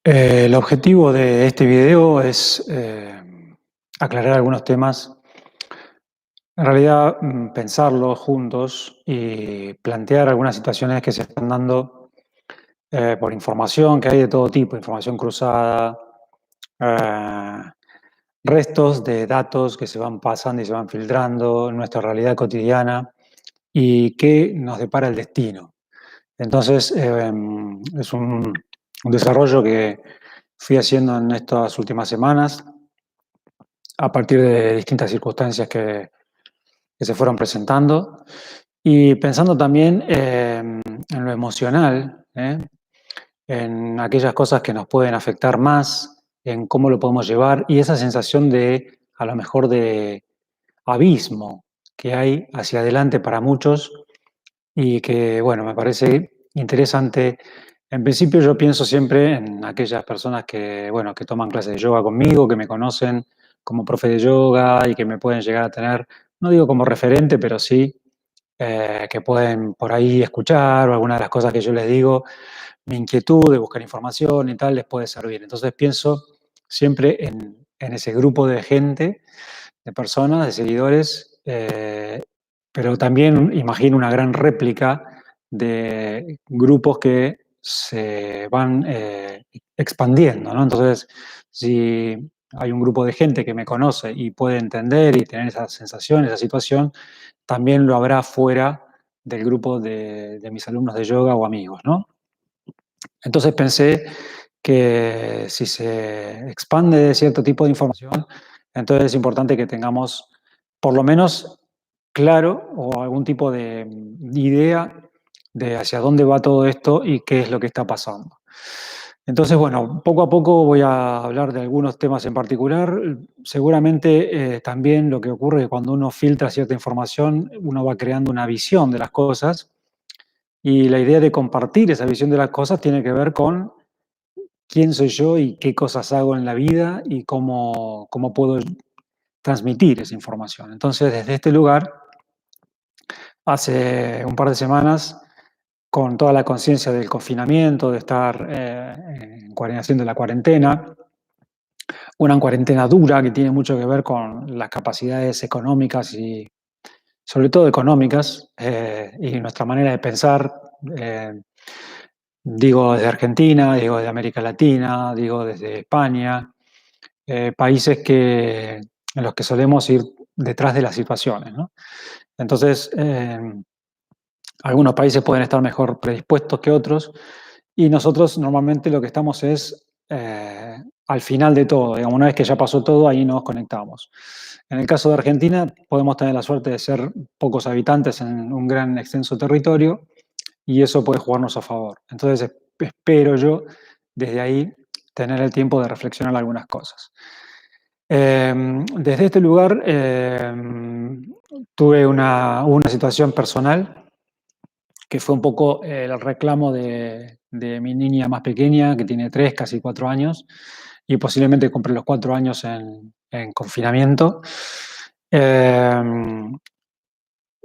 El objetivo de este video es aclarar algunos temas, en realidad pensarlos juntos y plantear algunas situaciones que se están dando por información que hay de todo tipo, información cruzada, eh, restos de datos que se van pasando y se van filtrando en nuestra realidad cotidiana y qué nos depara el destino. Entonces, es un desarrollo que fui haciendo en estas últimas semanas a partir de distintas circunstancias que se fueron presentando y pensando también en lo emocional, en aquellas cosas que nos pueden afectar más, en cómo lo podemos llevar y esa sensación de, a lo mejor, de abismo que hay hacia adelante para muchos y que, bueno, me parece interesante. En principio yo pienso siempre en aquellas personas que, bueno, que toman clases de yoga conmigo, que me conocen como profe de yoga y que me pueden llegar a tener, no digo como referente, pero sí que pueden por ahí escuchar o alguna de las cosas que yo les digo, mi inquietud de buscar información y tal, les puede servir. Entonces pienso siempre en ese grupo de gente, de personas, de seguidores, pero también imagino una gran réplica de grupos que se van expandiendo, ¿no? Entonces, si hay un grupo de gente que me conoce y puede entender y tener esa sensación, esa situación, también lo habrá fuera del grupo de mis alumnos de yoga o amigos, ¿no? Entonces pensé que si se expande cierto tipo de información, entonces es importante que tengamos por lo menos claro o algún tipo de idea de hacia dónde va todo esto y qué es lo que está pasando. Entonces, bueno, poco a poco voy a hablar de algunos temas en particular. Seguramente también lo que ocurre es que cuando uno filtra cierta información, uno va creando una visión de las cosas y la idea de compartir esa visión de las cosas tiene que ver con quién soy yo y qué cosas hago en la vida y cómo puedo transmitir esa información. Entonces, desde este lugar, hace un par de semanas, con toda la conciencia del confinamiento, de estar haciendo la cuarentena, una cuarentena dura que tiene mucho que ver con las capacidades económicas y sobre todo económicas y nuestra manera de pensar. eh, Digo desde Argentina, digo desde América Latina, digo desde España, países en los que solemos ir detrás de las situaciones, ¿no? Entonces, algunos países pueden estar mejor predispuestos que otros y nosotros normalmente lo que estamos es al final de todo, digamos, una vez que ya pasó todo, ahí nos conectamos. En el caso de Argentina, podemos tener la suerte de ser pocos habitantes en un gran extenso territorio y eso puede jugarnos a favor. Entonces, espero yo desde ahí tener el tiempo de reflexionar algunas cosas. Desde este lugar tuve una situación personal que fue un poco el reclamo de mi niña más pequeña, que tiene 3, casi 4 años, y posiblemente compré los 4 años en confinamiento. Eh,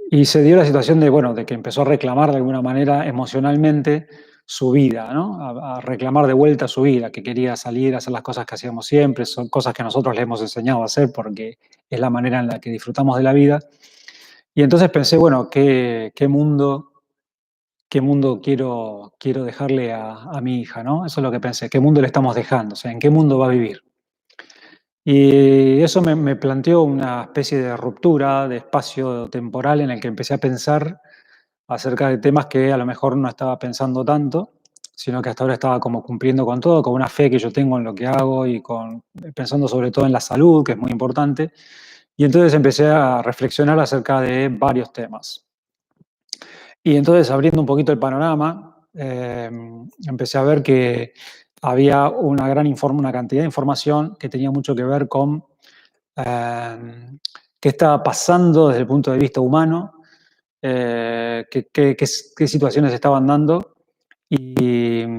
y se dio la situación de, bueno, de que empezó a reclamar de alguna manera emocionalmente su vida, ¿no? A reclamar de vuelta su vida, que quería salir a hacer las cosas que hacíamos siempre, son cosas que nosotros le hemos enseñado a hacer porque es la manera en la que disfrutamos de la vida. Y entonces pensé, bueno, qué mundo quiero dejarle a mi hija, ¿no? Eso es lo que pensé, qué mundo le estamos dejando, o sea, en qué mundo va a vivir. Y eso me planteó una especie de ruptura de espacio temporal en el que empecé a pensar acerca de temas que a lo mejor no estaba pensando tanto, sino que hasta ahora estaba como cumpliendo con todo, con una fe que yo tengo en lo que hago y pensando sobre todo en la salud, que es muy importante. Y entonces empecé a reflexionar acerca de varios temas. Y entonces, abriendo un poquito el panorama, empecé a ver que había una cantidad de información que tenía mucho que ver con eh, qué estaba pasando desde el punto de vista humano, qué situaciones estaban dando y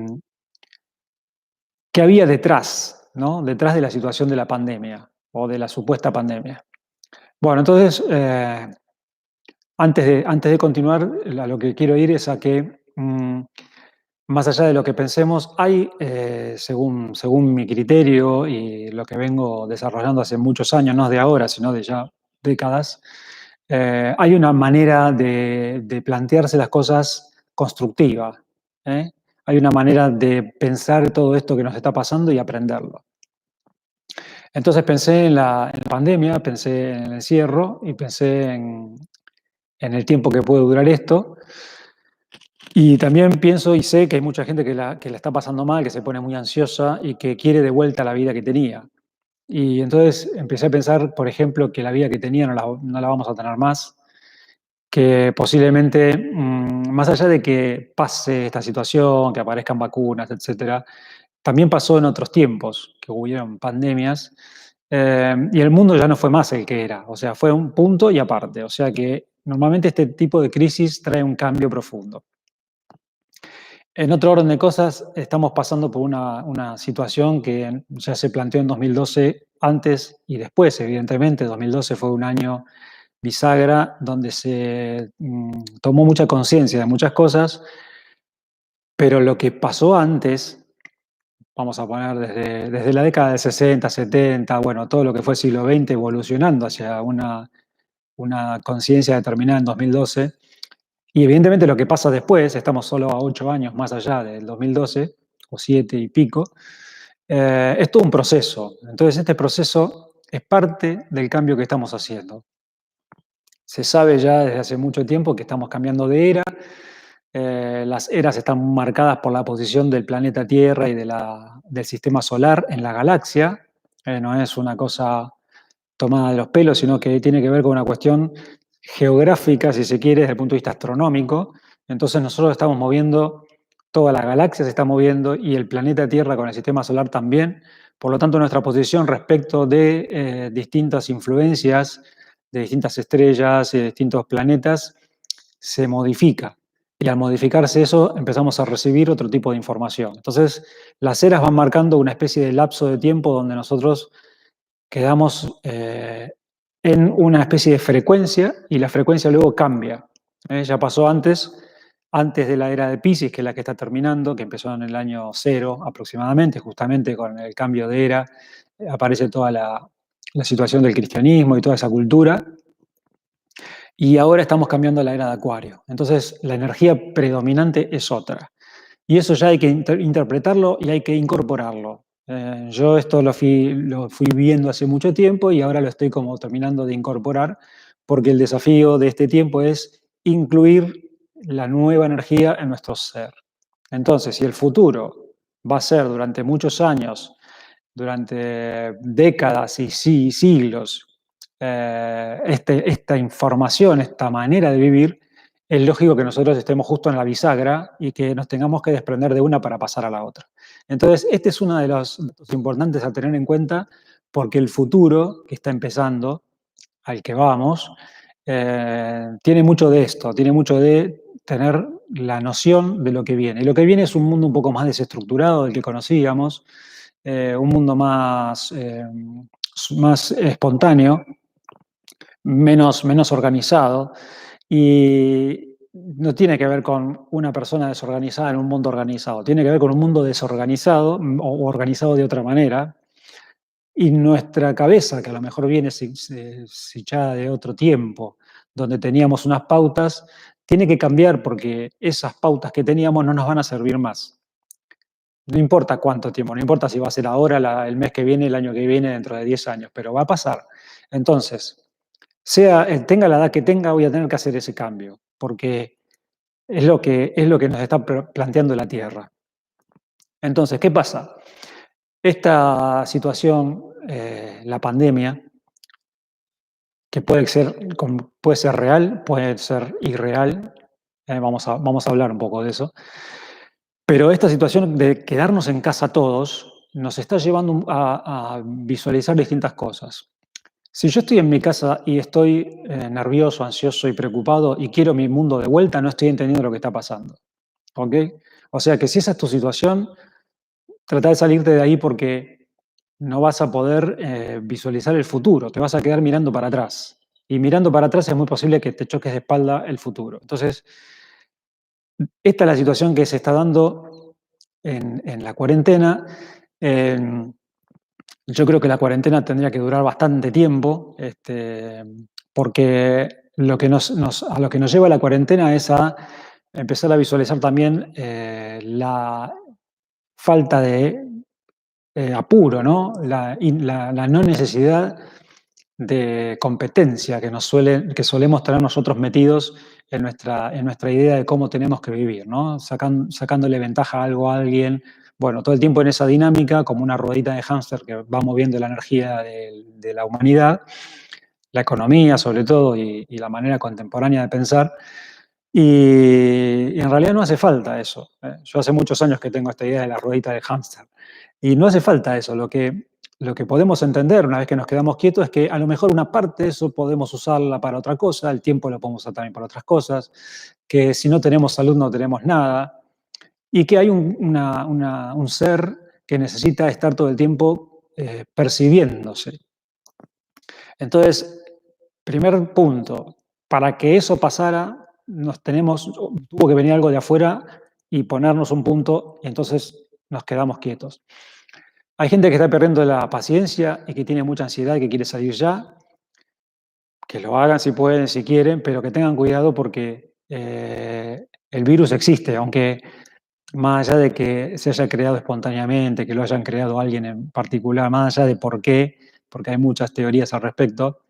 qué había detrás, ¿no? Detrás de la situación de la pandemia o de la supuesta pandemia. Bueno, entonces, antes de continuar, a lo que quiero ir es a que más allá de lo que pensemos, hay, según mi criterio y lo que vengo desarrollando hace muchos años, no de ahora, sino de ya décadas, hay una manera de plantearse las cosas constructiva, ¿eh? Hay una manera de pensar todo esto que nos está pasando y aprenderlo. Entonces pensé en la pandemia, pensé en el encierro y pensé en el tiempo que puede durar esto. Y también pienso y sé que hay mucha gente que la está pasando mal, que se pone muy ansiosa y que quiere de vuelta la vida que tenía. Y entonces empecé a pensar, por ejemplo, que la vida que tenía no la vamos a tener más, que posiblemente, más allá de que pase esta situación, que aparezcan vacunas, etcétera, también pasó en otros tiempos, que hubieron pandemias, y el mundo ya no fue más el que era, o sea, fue un punto y aparte, o sea que normalmente este tipo de crisis trae un cambio profundo. En otro orden de cosas, estamos pasando por una situación que ya se planteó en 2012, antes y después, evidentemente. 2012 fue un año bisagra donde se tomó mucha conciencia de muchas cosas, pero lo que pasó antes, vamos a poner desde la década de 60, 70, bueno, todo lo que fue el siglo XX evolucionando hacia una conciencia determinada en 2012. Y evidentemente lo que pasa después, estamos solo a 8 años más allá del 2012, o 7 y pico, es todo un proceso. Entonces este proceso es parte del cambio que estamos haciendo. Se sabe ya desde hace mucho tiempo que estamos cambiando de era. Las eras están marcadas por la posición del planeta Tierra y del sistema solar en la galaxia. No es una cosa tomada de los pelos, sino que tiene que ver con una cuestión geográfica, si se quiere, desde el punto de vista astronómico. Entonces nosotros estamos moviendo, toda la galaxia se está moviendo y el planeta Tierra con el sistema solar también. Por lo tanto, nuestra posición respecto de distintas influencias, de distintas estrellas y de distintos planetas, se modifica. Y al modificarse eso, empezamos a recibir otro tipo de información. Entonces, las eras van marcando una especie de lapso de tiempo donde nosotros quedamos en una especie de frecuencia y la frecuencia luego cambia. Ya pasó antes de la era de Piscis, que es la que está terminando, que empezó en el año cero aproximadamente, justamente con el cambio de era, aparece toda la situación del cristianismo y toda esa cultura. Y ahora estamos cambiando a la era de Acuario. Entonces, la energía predominante es otra. Y eso ya hay que interpretarlo y hay que incorporarlo. Yo esto lo fui viendo hace mucho tiempo y ahora lo estoy como terminando de incorporar, porque el desafío de este tiempo es incluir la nueva energía en nuestro ser. Entonces, si el futuro va a ser durante muchos años, durante décadas y siglos, esta información, esta manera de vivir, es lógico que nosotros estemos justo en la bisagra y que nos tengamos que desprender de una para pasar a la otra. Entonces, este es uno de los datos importantes a tener en cuenta porque el futuro que está empezando, al que vamos, tiene mucho de esto, tiene mucho de tener la noción de lo que viene. Y lo que viene es un mundo un poco más desestructurado del que conocíamos, un mundo más espontáneo, menos organizado, y no tiene que ver con una persona desorganizada en un mundo organizado, tiene que ver con un mundo desorganizado o organizado de otra manera. Y nuestra cabeza, que a lo mejor viene sellada de otro tiempo, donde teníamos unas pautas, tiene que cambiar porque esas pautas que teníamos no nos van a servir más. No importa cuánto tiempo, no importa si va a ser ahora, el mes que viene, el año que viene, dentro de 10 años, pero va a pasar. Entonces, tenga la edad que tenga, voy a tener que hacer ese cambio, porque es lo que nos está planteando la Tierra. Entonces, ¿qué pasa? Esta situación, la pandemia, que puede ser real, puede ser irreal, vamos a hablar un poco de eso, pero esta situación de quedarnos en casa todos nos está llevando a visualizar distintas cosas. Si yo estoy en mi casa y estoy nervioso, ansioso y preocupado y quiero mi mundo de vuelta, no estoy entendiendo lo que está pasando. ¿Ok? O sea que si esa es tu situación, trata de salirte de ahí porque no vas a poder visualizar el futuro, te vas a quedar mirando para atrás. Y mirando para atrás es muy posible que te choques de espalda el futuro. Entonces, esta es la situación que se está dando en la cuarentena. Eh, yo creo que la cuarentena tendría que durar bastante tiempo, porque a lo que nos lleva la cuarentena es a empezar a visualizar también la falta de apuro, ¿no? La no necesidad de competencia que solemos tener nosotros metidos en nuestra idea de cómo tenemos que vivir, ¿no? Sacándole ventaja a algo a alguien. Bueno, todo el tiempo en esa dinámica, como una ruedita de hámster que va moviendo la energía de la humanidad, la economía sobre todo y la manera contemporánea de pensar. Y en realidad no hace falta eso. Yo hace muchos años que tengo esta idea de la ruedita de hámster. Y no hace falta eso. Lo que podemos entender una vez que nos quedamos quietos es que a lo mejor una parte de eso podemos usarla para otra cosa, el tiempo lo podemos usar también para otras cosas, que si no tenemos salud no tenemos nada, y que hay un ser que necesita estar todo el tiempo percibiéndose. Entonces, primer punto, para que eso pasara, tuvo que venir algo de afuera y ponernos un punto, y entonces nos quedamos quietos. Hay gente que está perdiendo la paciencia y que tiene mucha ansiedad y que quiere salir ya, que lo hagan si pueden, si quieren, pero que tengan cuidado porque el virus existe, aunque más allá de que se haya creado espontáneamente, que lo hayan creado alguien en particular, más allá de por qué, porque hay muchas teorías al respecto,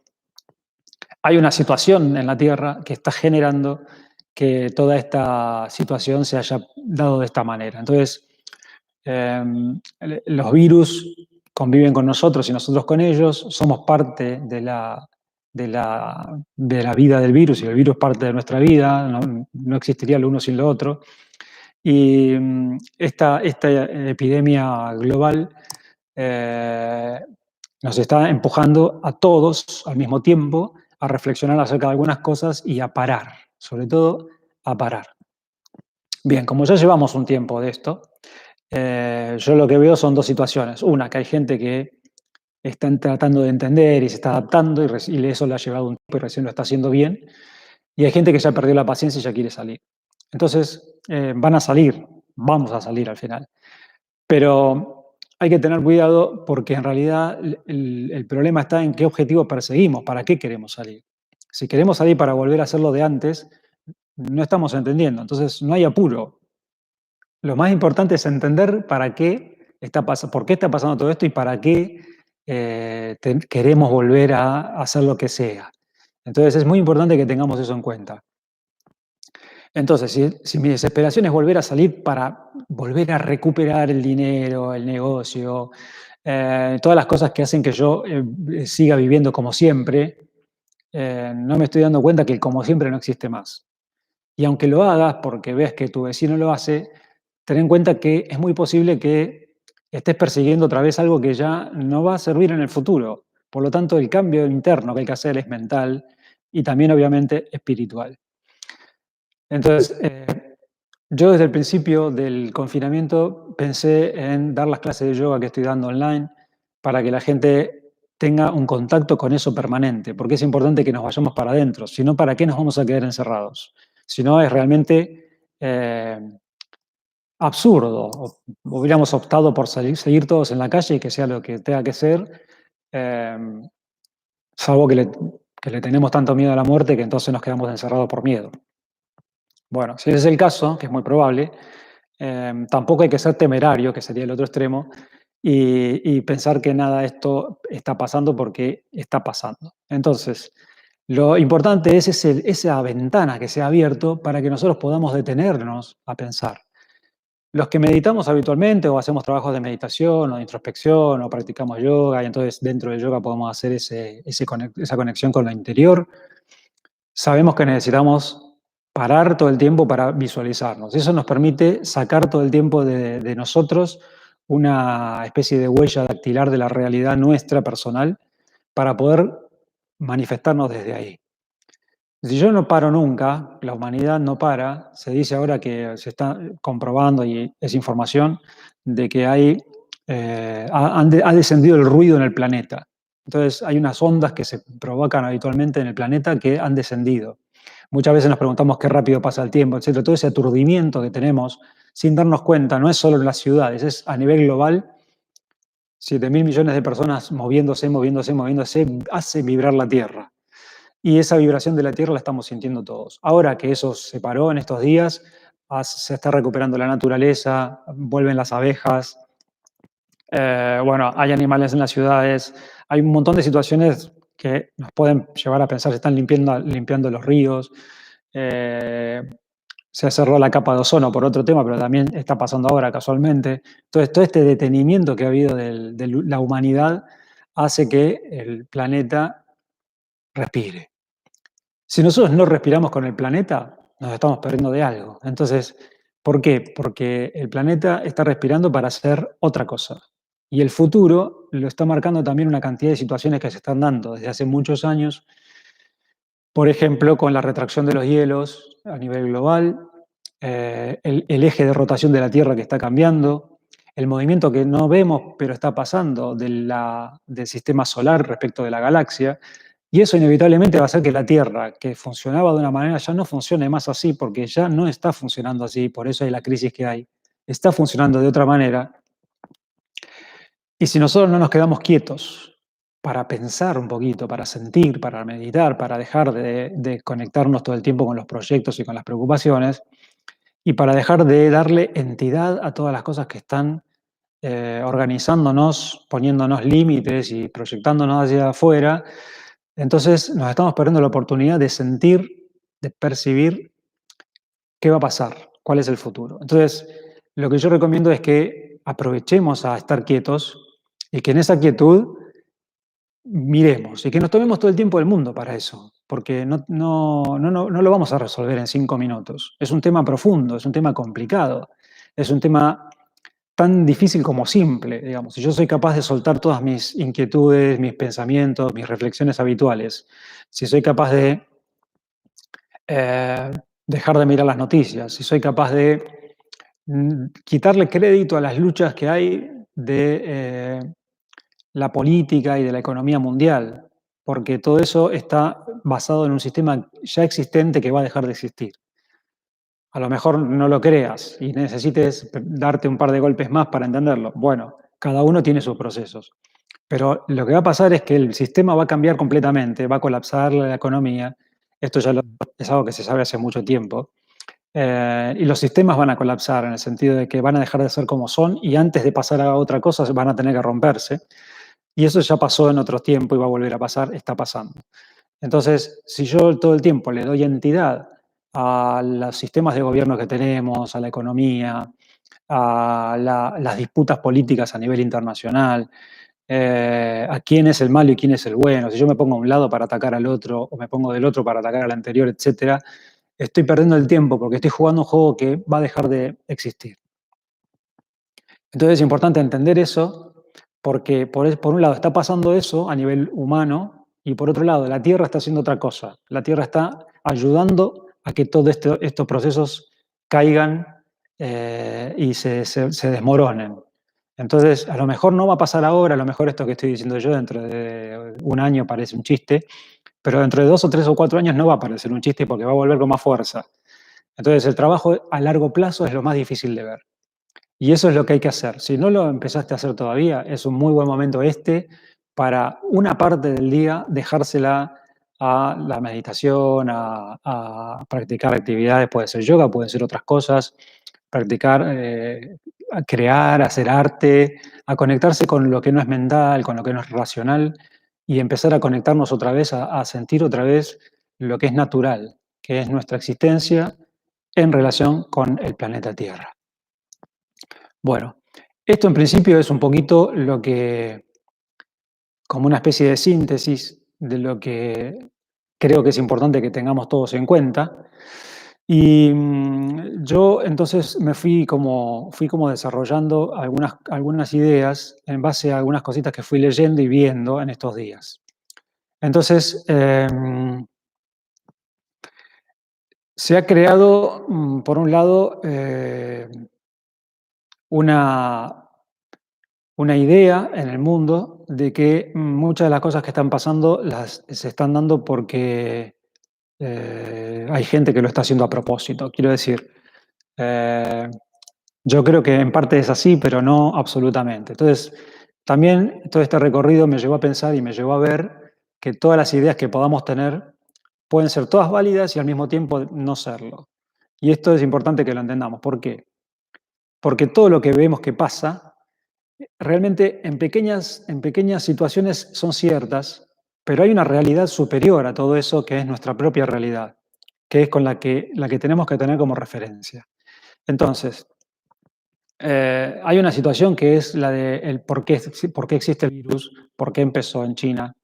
hay una situación en la Tierra que está generando que toda esta situación se haya dado de esta manera. Entonces, los virus conviven con nosotros y nosotros con ellos, somos parte de la vida del virus y el virus es parte de nuestra vida, no existiría lo uno sin lo otro. Y esta epidemia global nos está empujando a todos al mismo tiempo a reflexionar acerca de algunas cosas y a parar, sobre todo a parar. Bien, como ya llevamos un tiempo de esto, yo lo que veo son dos situaciones. Una, que hay gente que está tratando de entender y se está adaptando y eso le ha llevado un tiempo y recién lo está haciendo bien. Y hay gente que ya perdió la paciencia y ya quiere salir. Entonces, van a salir, vamos a salir al final. Pero hay que tener cuidado porque en realidad el problema está en qué objetivo perseguimos, para qué queremos salir. Si queremos salir para volver a hacer lo de antes, no estamos entendiendo. Entonces, no hay apuro. Lo más importante es entender para qué por qué está pasando todo esto y para qué queremos volver a hacer lo que sea. Entonces, es muy importante que tengamos eso en cuenta. Entonces, si mi desesperación es volver a salir para volver a recuperar el dinero, el negocio, todas las cosas que hacen que yo siga viviendo como siempre, no me estoy dando cuenta que el como siempre no existe más. Y aunque lo hagas porque ves que tu vecino lo hace, ten en cuenta que es muy posible que estés persiguiendo otra vez algo que ya no va a servir en el futuro. Por lo tanto, el cambio interno que hay que hacer es mental y también obviamente espiritual. Entonces, yo desde el principio del confinamiento pensé en dar las clases de yoga que estoy dando online para que la gente tenga un contacto con eso permanente, porque es importante que nos vayamos para adentro, si no, ¿para qué nos vamos a quedar encerrados? Si no, es realmente absurdo. Hubiéramos optado por seguir todos en la calle y que sea lo que tenga que ser, eh, salvo que le tenemos tanto miedo a la muerte que entonces nos quedamos encerrados por miedo. Bueno, si ese es el caso, que es muy probable, tampoco hay que ser temerario, que sería el otro extremo, y pensar que nada de esto está pasando porque está pasando. Entonces, lo importante es esa ventana que se ha abierto para que nosotros podamos detenernos a pensar. Los que meditamos habitualmente o hacemos trabajos de meditación o de introspección o practicamos yoga y entonces dentro del yoga podemos hacer esa conexión con lo interior, sabemos que necesitamos parar todo el tiempo para visualizarnos. Eso nos permite sacar todo el tiempo de nosotros una especie de huella dactilar de la realidad nuestra personal para poder manifestarnos desde ahí. Si yo no paro nunca, la humanidad no para, se dice ahora que se está comprobando, y es información, de que ha descendido el ruido en el planeta. Entonces hay unas ondas que se provocan habitualmente en el planeta que han descendido. Muchas veces nos preguntamos qué rápido pasa el tiempo, etc. Todo ese aturdimiento que tenemos sin darnos cuenta, no es solo en las ciudades, es a nivel global. 7.000 millones de personas moviéndose, moviéndose, moviéndose, hace vibrar la Tierra. Y esa vibración de la Tierra la estamos sintiendo todos. Ahora que eso se paró en estos días, se está recuperando la naturaleza, vuelven las abejas, bueno, hay animales en las ciudades, hay un montón de situaciones que nos pueden llevar a pensar, se están limpiando los ríos, eh, se cerró la capa de ozono por otro tema, pero también está pasando ahora casualmente. Entonces, todo este detenimiento que ha habido de la humanidad hace que el planeta respire. Si nosotros no respiramos con el planeta, nos estamos perdiendo de algo. Entonces, ¿por qué? Porque el planeta está respirando para hacer otra cosa. Y el futuro lo está marcando también una cantidad de situaciones que se están dando desde hace muchos años. Por ejemplo, con la retracción de los hielos a nivel global, el eje de rotación de la Tierra que está cambiando, el movimiento que no vemos pero está pasando del sistema solar respecto de la galaxia, y eso inevitablemente va a hacer que la Tierra, que funcionaba de una manera, ya no funcione más así, porque ya no está funcionando así, por eso hay la crisis que hay. Está funcionando de otra manera. Y si nosotros no nos quedamos quietos para pensar un poquito, para sentir, para meditar, para dejar de conectarnos todo el tiempo con los proyectos y con las preocupaciones, y para dejar de darle entidad a todas las cosas que están organizándonos, poniéndonos límites y proyectándonos hacia afuera, entonces nos estamos perdiendo la oportunidad de sentir, de percibir qué va a pasar, cuál es el futuro. Entonces, lo que yo recomiendo es que aprovechemos a estar quietos y que en esa quietud miremos y que nos tomemos todo el tiempo del mundo para eso, porque no lo vamos a resolver en 5 minutos. Es un tema profundo, es un tema complicado, es un tema tan difícil como simple, digamos. Si yo soy capaz de soltar todas mis inquietudes, mis pensamientos, mis reflexiones habituales, si soy capaz de eh, dejar de mirar las noticias, si soy capaz de quitarle crédito a las luchas que hay de la política y de la economía mundial, porque todo eso está basado en un sistema ya existente que va a dejar de existir. A lo mejor no lo creas y necesites darte un par de golpes más para entenderlo. Bueno, cada uno tiene sus procesos. Pero lo que va a pasar es que el sistema va a cambiar completamente, va a colapsar la economía. Esto es algo que se sabe hace mucho tiempo. Y los sistemas van a colapsar en el sentido de que van a dejar de ser como son y antes de pasar a otra cosa van a tener que romperse. Y eso ya pasó en otros tiempos y va a volver a pasar, está pasando. Entonces, si yo todo el tiempo le doy entidad a los sistemas de gobierno que tenemos, a la economía, a las disputas políticas a nivel internacional, a quién es el malo y quién es el bueno, si yo me pongo a un lado para atacar al otro o me pongo del otro para atacar al anterior, etcétera, estoy perdiendo el tiempo porque estoy jugando un juego que va a dejar de existir. Entonces es importante entender eso porque por un lado está pasando eso a nivel humano y por otro lado la Tierra está haciendo otra cosa. La Tierra está ayudando a que todos estos procesos caigan y se desmoronen. Entonces, a lo mejor no va a pasar ahora, a lo mejor esto que estoy diciendo yo dentro de un año parece un chiste, pero dentro de 2 o 3 o 4 años no va a parecer un chiste porque va a volver con más fuerza. Entonces, el trabajo a largo plazo es lo más difícil de ver. Y eso es lo que hay que hacer. Si no lo empezaste a hacer todavía, es un muy buen momento este para una parte del día dejársela a la meditación, a practicar actividades, puede ser yoga, pueden ser otras cosas, practicar, a crear, hacer arte, a conectarse con lo que no es mental, con lo que no es racional y empezar a conectarnos otra vez, a sentir otra vez lo que es natural, que es nuestra existencia en relación con el planeta Tierra. Bueno, esto en principio es un poquito lo que, como una especie de síntesis de lo que creo que es importante que tengamos todos en cuenta. Y yo entonces fui como desarrollando algunas ideas en base a algunas cositas que fui leyendo y viendo en estos días. Entonces, se ha creado, por un lado, una, una idea en el mundo de que muchas de las cosas que están pasando se están dando porque hay gente que lo está haciendo a propósito. Quiero decir, eh, Yo creo que en parte es así, pero no absolutamente. Entonces, también todo este recorrido me llevó a pensar y me llevó a ver que todas las ideas que podamos tener pueden ser todas válidas y al mismo tiempo no serlo. Y esto es importante que lo entendamos. ¿Por qué? Porque todo lo que vemos que pasa, realmente en pequeñas situaciones son ciertas, pero hay una realidad superior a todo eso que es nuestra propia realidad, que es con la que tenemos que tener como referencia. Entonces, hay una situación que es la de por qué existe el virus, por qué empezó en China,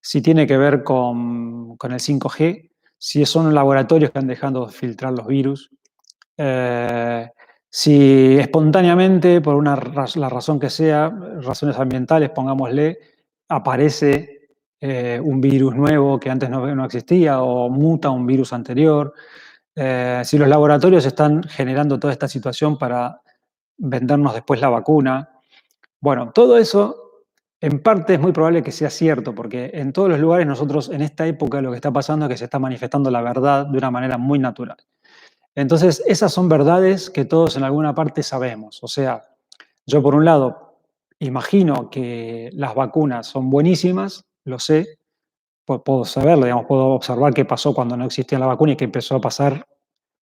si tiene que ver con el 5G, si son laboratorios que han dejado filtrar los virus, eh, si espontáneamente, por la razón que sea, razones ambientales, pongámosle, aparece un virus nuevo que antes no existía o muta un virus anterior, si los laboratorios están generando toda esta situación para vendernos después la vacuna. Bueno, todo eso en parte es muy probable que sea cierto, porque en todos los lugares nosotros en esta época lo que está pasando es que se está manifestando la verdad de una manera muy natural. Entonces, esas son verdades que todos en alguna parte sabemos. O sea, yo por un lado imagino que las vacunas son buenísimas, lo sé, puedo saberlo, digamos, puedo observar qué pasó cuando no existía la vacuna y qué empezó a pasar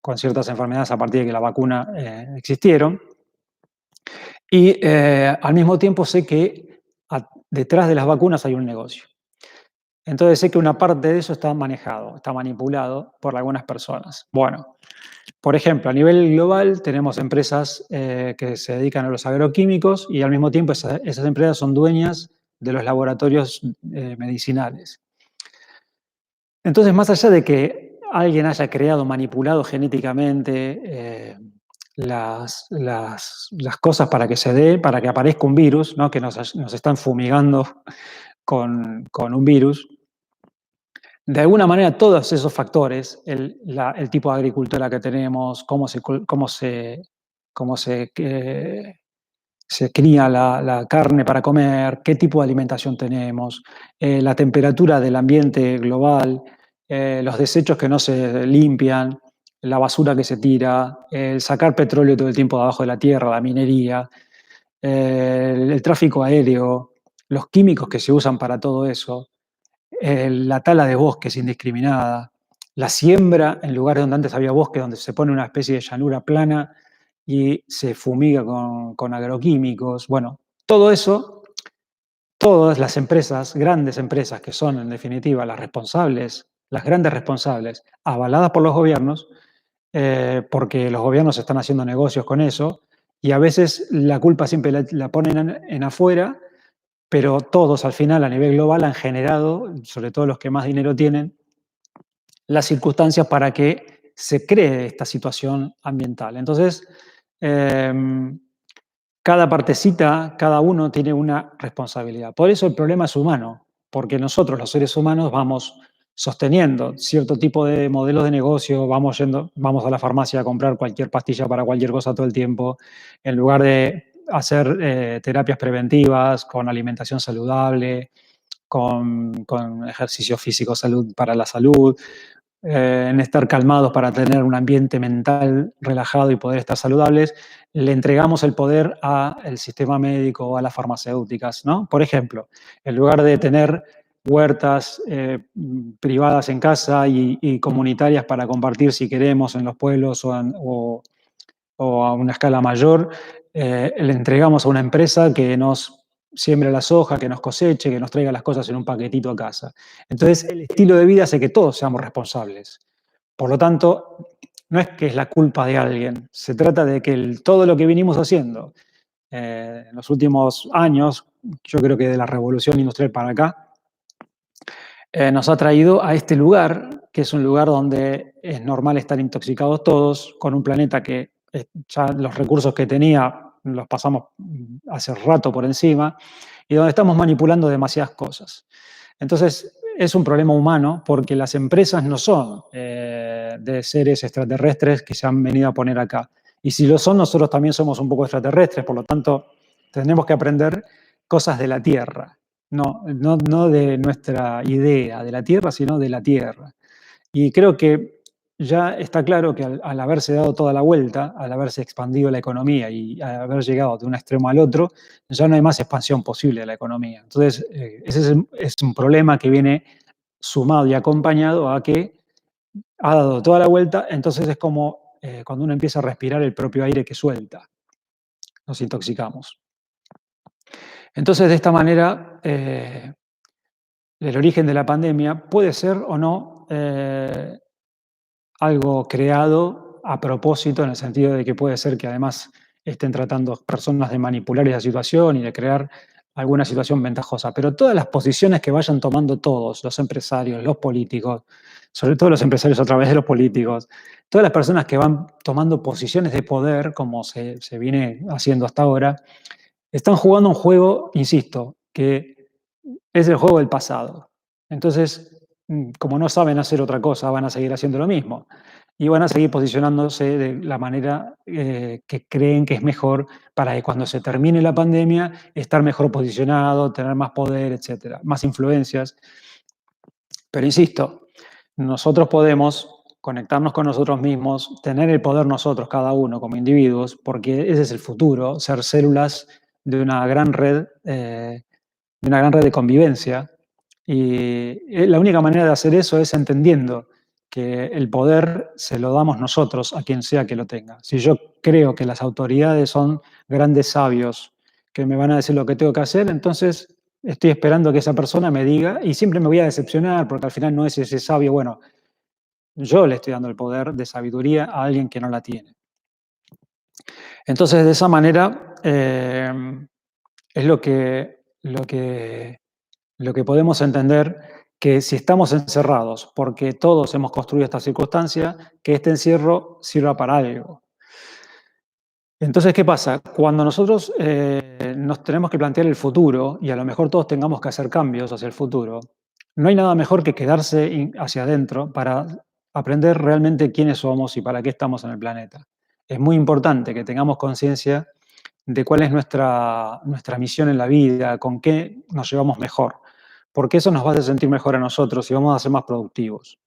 con ciertas enfermedades a partir de que la vacuna existieron. Y al mismo tiempo sé que detrás de las vacunas hay un negocio. Entonces sé que una parte de eso está manejado, está manipulado por algunas personas. Bueno, por ejemplo, a nivel global tenemos empresas que se dedican a los agroquímicos y al mismo tiempo esas empresas son dueñas de los laboratorios medicinales. Entonces, más allá de que alguien haya creado, manipulado genéticamente las cosas para que se dé, para que aparezca un virus, ¿no? Que nos están fumigando con un virus, de alguna manera todos esos factores, el tipo de agricultura que tenemos, cómo se cría la carne para comer, qué tipo de alimentación tenemos, la temperatura del ambiente global, los desechos que no se limpian, la basura que se tira, el sacar petróleo todo el tiempo de abajo de la tierra, la minería, el tráfico aéreo, los químicos que se usan para todo eso, la tala de bosques indiscriminada, la siembra en lugares donde antes había bosque, donde se pone una especie de llanura plana y se fumiga con agroquímicos. Bueno, todo eso, todas las empresas, grandes empresas que son en definitiva las responsables, las grandes responsables, avaladas por los gobiernos, porque los gobiernos están haciendo negocios con eso, y a veces la culpa siempre la ponen en afuera, pero todos al final a nivel global han generado, sobre todo los que más dinero tienen, las circunstancias para que se cree esta situación ambiental. Entonces, cada partecita, cada uno tiene una responsabilidad. Por eso el problema es humano, porque nosotros los seres humanos vamos sosteniendo cierto tipo de modelos de negocio, vamos a la farmacia a comprar cualquier pastilla para cualquier cosa todo el tiempo, en lugar de hacer terapias preventivas con alimentación saludable, con ejercicio físico para la salud, en estar calmados para tener un ambiente mental relajado y poder estar saludables, le entregamos el poder al sistema médico o a las farmacéuticas, ¿no? Por ejemplo, en lugar de tener huertas privadas en casa y comunitarias para compartir si queremos en los pueblos o a una escala mayor, le entregamos a una empresa que nos siembre la soja, que nos coseche, que nos traiga las cosas en un paquetito a casa. Entonces, el estilo de vida hace que todos seamos responsables. Por lo tanto, no es que es la culpa de alguien, se trata de que todo lo que vinimos haciendo en los últimos años, yo creo que de la revolución industrial para acá, nos ha traído a este lugar, que es un lugar donde es normal estar intoxicados todos, con un planeta que ya los recursos que tenía los pasamos hace rato por encima, y donde estamos manipulando demasiadas cosas. Entonces, es un problema humano porque las empresas no son de seres extraterrestres que se han venido a poner acá. Y si lo son, nosotros también somos un poco extraterrestres, por lo tanto, tenemos que aprender cosas de la Tierra. No de nuestra idea de la Tierra, sino de la Tierra. Y creo que ya está claro que al haberse dado toda la vuelta, al haberse expandido la economía y al haber llegado de un extremo al otro, ya no hay más expansión posible de la economía. Entonces, ese es un problema que viene sumado y acompañado a que ha dado toda la vuelta, entonces es como cuando uno empieza a respirar el propio aire que suelta, nos intoxicamos. Entonces, de esta manera, el origen de la pandemia puede ser o no algo creado a propósito, en el sentido de que puede ser que además estén tratando personas de manipular esa situación y de crear alguna situación ventajosa. Pero todas las posiciones que vayan tomando todos, los empresarios, los políticos, sobre todo los empresarios a través de los políticos, todas las personas que van tomando posiciones de poder, como se viene haciendo hasta ahora, están jugando un juego, insisto, que es el juego del pasado. Entonces, como no saben hacer otra cosa, van a seguir haciendo lo mismo. Y van a seguir posicionándose de la manera que creen que es mejor para que cuando se termine la pandemia estar mejor posicionado, tener más poder, etcétera, más influencias. Pero insisto, nosotros podemos conectarnos con nosotros mismos, tener el poder nosotros, cada uno como individuos, porque ese es el futuro, ser células de una gran red, de una gran red de convivencia. Y la única manera de hacer eso es entendiendo que el poder se lo damos nosotros a quien sea que lo tenga. Si yo creo que las autoridades son grandes sabios que me van a decir lo que tengo que hacer, entonces estoy esperando que esa persona me diga y siempre me voy a decepcionar porque al final no es ese sabio. Bueno, yo le estoy dando el poder de sabiduría a alguien que no la tiene. Entonces, de esa manera, es lo que podemos entender, que si estamos encerrados, porque todos hemos construido esta circunstancia, que este encierro sirva para algo. Entonces, ¿qué pasa? Cuando nosotros nos tenemos que plantear el futuro, y a lo mejor todos tengamos que hacer cambios hacia el futuro, no hay nada mejor que quedarse hacia adentro para aprender realmente quiénes somos y para qué estamos en el planeta. Es muy importante que tengamos conciencia de cuál es nuestra misión en la vida, con qué nos llevamos mejor, porque eso nos va a hacer sentir mejor a nosotros y vamos a ser más productivos.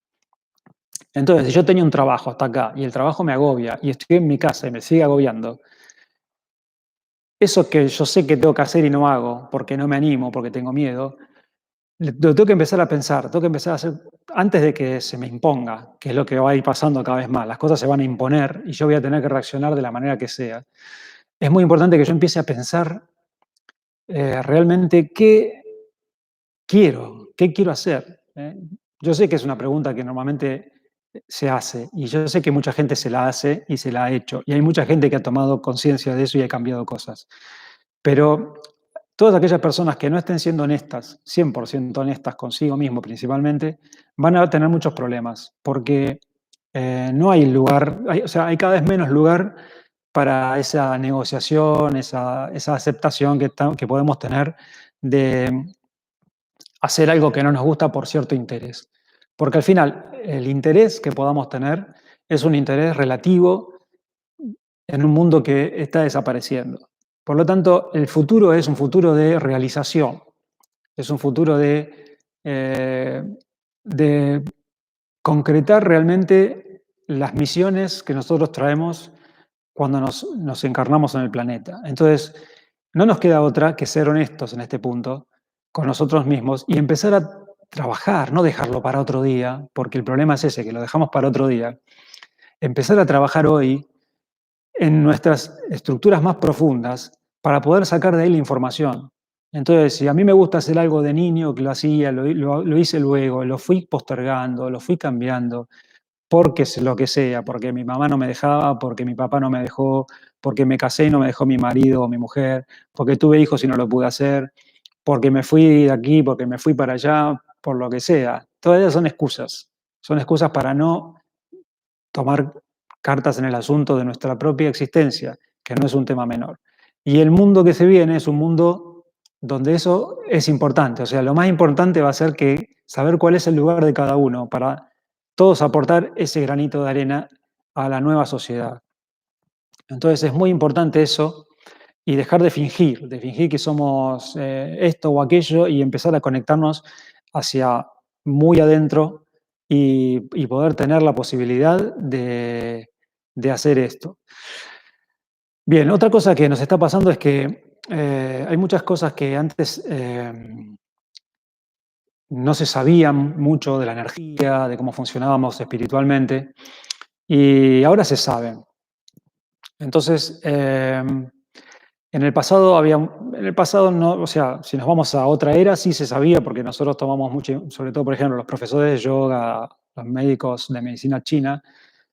Entonces, si yo tenía un trabajo hasta acá y el trabajo me agobia y estoy en mi casa y me sigue agobiando, eso que yo sé que tengo que hacer y no hago porque no me animo, porque tengo miedo, lo tengo que empezar a pensar, tengo que empezar a hacer antes de que se me imponga, que es lo que va a ir pasando cada vez más. Las cosas se van a imponer y yo voy a tener que reaccionar de la manera que sea. Es muy importante que yo empiece a pensar realmente qué quiero hacer. Yo sé que es una pregunta que normalmente se hace y yo sé que mucha gente se la hace y se la ha hecho y hay mucha gente que ha tomado conciencia de eso y ha cambiado cosas. Pero todas aquellas personas que no estén siendo honestas, 100% honestas consigo mismo principalmente, van a tener muchos problemas porque no hay lugar, o sea, hay cada vez menos lugar para esa negociación, esa aceptación que podemos tener de hacer algo que no nos gusta por cierto interés. Porque al final, el interés que podamos tener es un interés relativo en un mundo que está desapareciendo. Por lo tanto, el futuro es un futuro de realización, es un futuro de concretar realmente las misiones que nosotros traemos cuando nos encarnamos en el planeta. Entonces, no nos queda otra que ser honestos en este punto con nosotros mismos y empezar a trabajar, no dejarlo para otro día, porque el problema es ese, que lo dejamos para otro día. Empezar a trabajar hoy en nuestras estructuras más profundas para poder sacar de ahí la información. Entonces, si a mí me gusta hacer algo de niño, que lo hacía, lo hice luego, lo fui postergando, lo fui cambiando, porque es lo que sea, porque mi mamá no me dejaba, porque mi papá no me dejó, porque me casé y no me dejó mi marido o mi mujer, porque tuve hijos y no lo pude hacer, porque me fui de aquí, porque me fui para allá, por lo que sea. Todas ellas son excusas para no tomar cartas en el asunto de nuestra propia existencia, que no es un tema menor. Y el mundo que se viene es un mundo donde eso es importante. O sea, lo más importante va a ser que saber cuál es el lugar de cada uno para todos aportar ese granito de arena a la nueva sociedad. Entonces es muy importante eso y dejar de fingir que somos esto o aquello y empezar a conectarnos hacia muy adentro y poder tener la posibilidad de hacer esto. Bien, otra cosa que nos está pasando es que hay muchas cosas que antes no se sabía mucho de la energía, de cómo funcionábamos espiritualmente, y ahora se saben. Entonces, en el pasado no, o sea, si nos vamos a otra era, sí se sabía, porque nosotros tomamos mucho, sobre todo, por ejemplo, los profesores de yoga, los médicos de medicina china,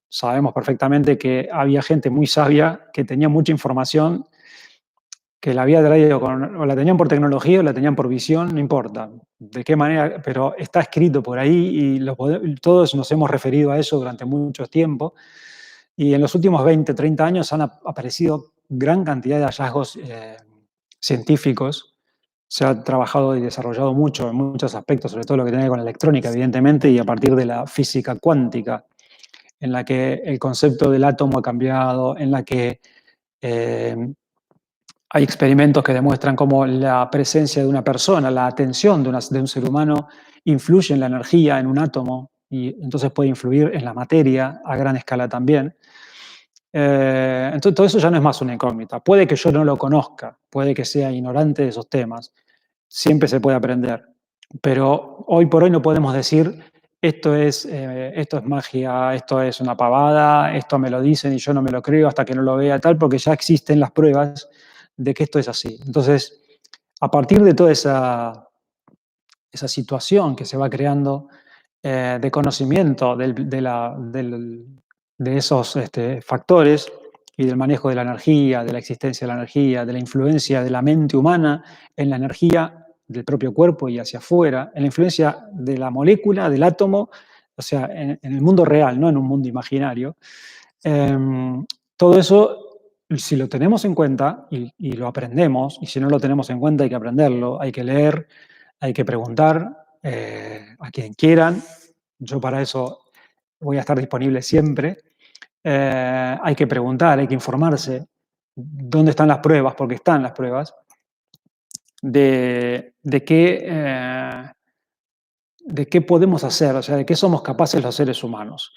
sabemos perfectamente que había gente muy sabia que tenía mucha información que la había traído o la tenían por tecnología o la tenían por visión, no importa de qué manera, pero está escrito por ahí y todos nos hemos referido a eso durante mucho tiempo. Y en los últimos 20, 30 años han aparecido gran cantidad de hallazgos científicos. Se ha trabajado y desarrollado mucho en muchos aspectos, sobre todo lo que tiene que ver con la electrónica, evidentemente, y a partir de la física cuántica, en la que el concepto del átomo ha cambiado, en la que eh, hay experimentos que demuestran cómo la presencia de una persona, la atención de un ser humano influye en la energía, en un átomo, y entonces puede influir en la materia a gran escala también. Entonces todo eso ya no es más una incógnita. Puede que yo no lo conozca, puede que sea ignorante de esos temas, siempre se puede aprender, pero hoy por hoy no podemos decir esto es magia, esto es una pavada, esto me lo dicen y yo no me lo creo hasta que no lo vea tal, porque ya existen las pruebas de que esto es así. Entonces, a partir de toda esa situación que se va creando de conocimiento de esos factores y del manejo de la energía, de la existencia de la energía, de la influencia de la mente humana en la energía del propio cuerpo y hacia afuera, en la influencia de la molécula, del átomo, o sea, en el mundo real, no en un mundo imaginario. Todo eso, si lo tenemos en cuenta y lo aprendemos, y si no lo tenemos en cuenta hay que aprenderlo, hay que leer, hay que preguntar a quien quieran. Yo para eso voy a estar disponible siempre. Hay que preguntar, hay que informarse dónde están las pruebas, porque están las pruebas, de qué podemos hacer, o sea, de qué somos capaces los seres humanos.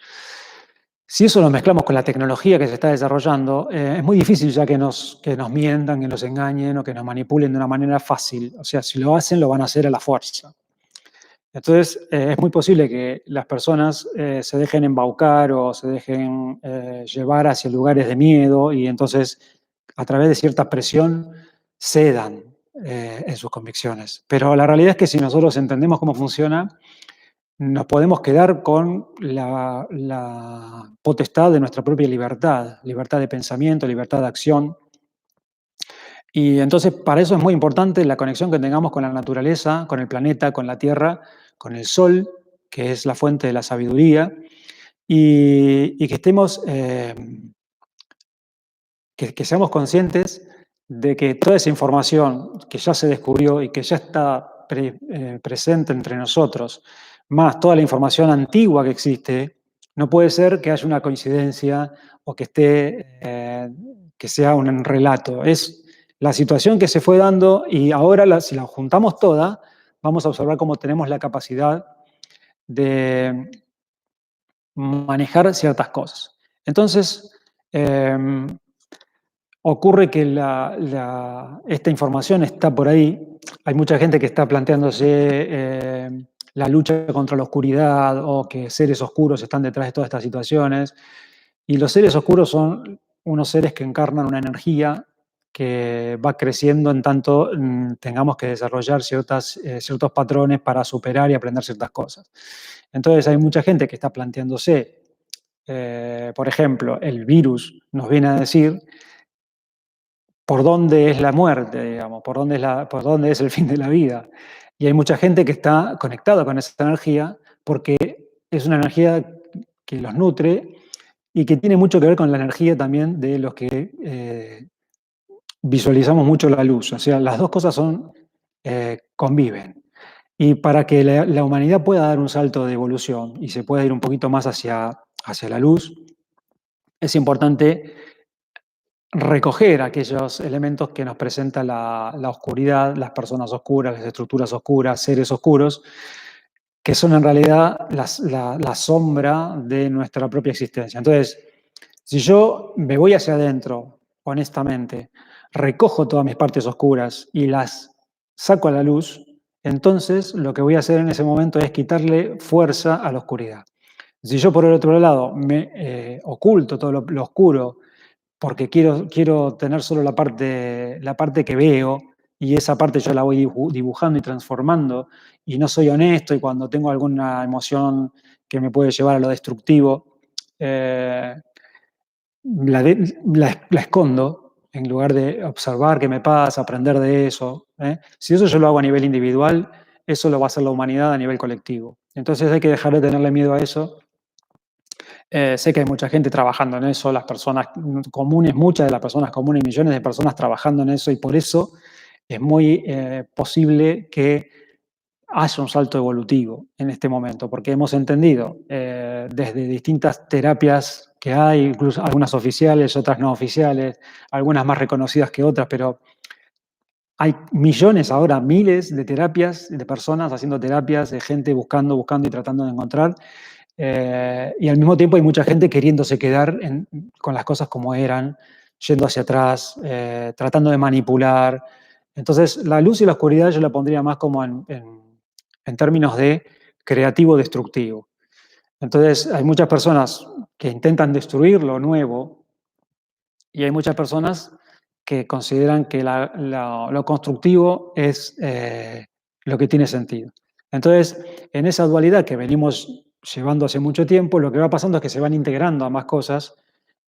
Si eso lo mezclamos con la tecnología que se está desarrollando, es muy difícil ya que nos mientan, que nos engañen o que nos manipulen de una manera fácil. O sea, si lo hacen, lo van a hacer a la fuerza. Entonces, es muy posible que las personas se dejen embaucar o se dejen llevar hacia lugares de miedo y entonces, a través de cierta presión, cedan en sus convicciones. Pero la realidad es que si nosotros entendemos cómo funciona, nos podemos quedar con la potestad de nuestra propia libertad, libertad de pensamiento, libertad de acción. Y entonces para eso es muy importante la conexión que tengamos con la naturaleza, con el planeta, con la Tierra, con el Sol, que es la fuente de la sabiduría, y que estemos, que seamos conscientes de que toda esa información que ya se descubrió y que ya está presente entre nosotros, más toda la información antigua que existe, no puede ser que haya una coincidencia o que sea un relato. Es la situación que se fue dando y ahora si la juntamos toda, vamos a observar cómo tenemos la capacidad de manejar ciertas cosas. Entonces, ocurre que esta información está por ahí. Hay mucha gente que está planteándose la lucha contra la oscuridad o que seres oscuros están detrás de todas estas situaciones. Y los seres oscuros son unos seres que encarnan una energía que va creciendo en tanto tengamos que desarrollar ciertos patrones para superar y aprender ciertas cosas. Entonces hay mucha gente que está planteándose, por ejemplo, el virus nos viene a decir por dónde es la muerte, digamos, por dónde es el fin de la vida. Y hay mucha gente que está conectada con esa energía porque es una energía que los nutre y que tiene mucho que ver con la energía también de los que visualizamos mucho la luz. O sea, las dos cosas conviven. Y para que la humanidad pueda dar un salto de evolución y se pueda ir un poquito más hacia la luz, es importante recoger aquellos elementos que nos presenta la oscuridad, las personas oscuras, las estructuras oscuras, seres oscuros, que son en realidad la sombra de nuestra propia existencia. Entonces, si yo me voy hacia adentro, honestamente, recojo todas mis partes oscuras y las saco a la luz, entonces lo que voy a hacer en ese momento es quitarle fuerza a la oscuridad. Si yo por el otro lado me oculto todo lo oscuro porque quiero tener solo la parte que veo y esa parte yo la voy dibujando y transformando y no soy honesto y cuando tengo alguna emoción que me puede llevar a lo destructivo, eh, la escondo en lugar de observar qué me pasa, aprender de eso. ¿Eh? Si eso yo lo hago a nivel individual, eso lo va a hacer la humanidad a nivel colectivo. Entonces hay que dejar de tenerle miedo a eso. Sé que hay mucha gente trabajando en eso, las personas comunes, muchas de las personas comunes, millones de personas trabajando en eso y por eso es muy posible que haya un salto evolutivo en este momento, porque hemos entendido desde distintas terapias que hay, incluso algunas oficiales, otras no oficiales, algunas más reconocidas que otras, pero hay millones ahora, miles de terapias, de personas haciendo terapias, de gente buscando y tratando de encontrar. Y al mismo tiempo hay mucha gente queriéndose quedar con las cosas como eran, yendo hacia atrás, tratando de manipular. Entonces, la luz y la oscuridad yo la pondría más como en términos de creativo-destructivo. Entonces, hay muchas personas que intentan destruir lo nuevo y hay muchas personas que consideran que lo constructivo es lo que tiene sentido. Entonces, en esa dualidad que venimos llevando hace mucho tiempo, lo que va pasando es que se van integrando a más cosas